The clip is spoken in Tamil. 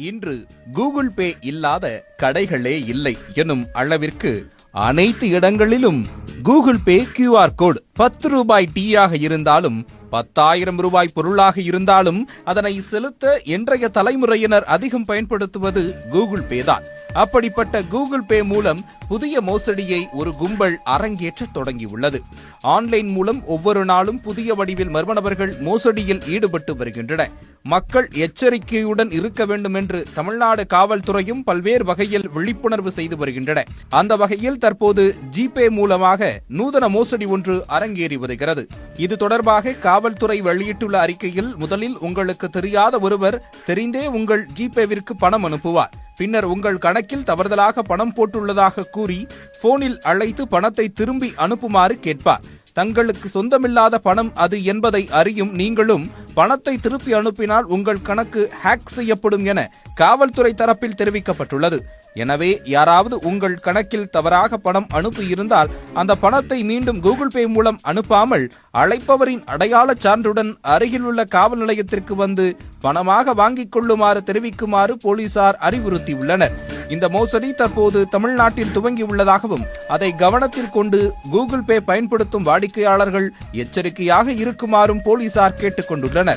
இன்று கூகுள் பே இல்லாத கடைகளே இல்லை எனும் அளவிற்கு அனைத்து இடங்களிலும் கூகுள் பே QR கோட் 10 ரூபாய் டீயாக இருந்தாலும் 10,000 ரூபாய் பொருளாக இருந்தாலும் அதனை செலுத்த இன்றைய தலைமுறையினர் அதிகம் பயன்படுத்துவது கூகுள் பே தான். அப்படிப்பட்ட கூகுள் பே மூலம் புதிய மோசடியை ஒரு கும்பல் அரங்கேற்ற தொடங்கியுள்ளது. ஆன்லைன் மூலம் ஒவ்வொரு நாளும் புதிய வடிவில் மர்ம நபர்கள் மோசடியில் ஈடுபட்டு வருகின்றனர். மக்கள் எச்சரிக்கையுடன் இருக்க வேண்டும் என்று தமிழ்நாடு காவல்துறையும் பல்வேறு வகையில் விழிப்புணர்வு செய்து வருகின்றன. அந்த வகையில் தற்போது ஜிபே மூலமாக நூதன மோசடி ஒன்று அரங்கேறி வருகிறது. இது தொடர்பாக காவல்துறை வெளியிட்டுள்ள அறிக்கையில், முதலில் உங்களுக்கு தெரியாத ஒருவர் தெரிந்தே உங்கள் ஜிபேவிற்கு பணம் அனுப்புவார். பின்னர் உங்கள் கணக்கில் தவறுதலாக பணம் போட்டுள்ளதாக கூறி போனில் அழைத்து பணத்தை திரும்பி அனுப்புமாறு கேட்பார். தங்களுக்கு சொந்தமில்லாத பணம் அது என்பதை அறியும் நீங்களும் பணத்தை திருப்பி அனுப்பினால் உங்கள் கணக்கு ஹேக் செய்யப்படும் என காவல்துறை தரப்பில் தெரிவிக்கப்பட்டுள்ளது. எனவே யாராவது உங்கள் கணக்கில் தவறாக பணம் அனுப்பி இருந்தால் அந்த பணத்தை மீண்டும் கூகுள் பே மூலம் அனுப்பாமல் அழைப்பவரின் அடையாள சான்றுடன் அருகில் உள்ள காவல் நிலையத்திற்கு வந்து பணமாக வாங்கிக் கொள்ளுமாறு தெரிவிக்குமாறு போலீசார் அறிவுறுத்தியுள்ளனர். இந்த மோசடி தற்போது தமிழ்நாட்டில் துவங்கியுள்ளதாகவும் அதை கவனத்தில் கொண்டு கூகுள் பே பயன்படுத்தும் வாடிக்கையாளர்கள் எச்சரிக்கையாக இருக்குமாறும் போலீசார் கேட்டுக் கொண்டுள்ளனர்.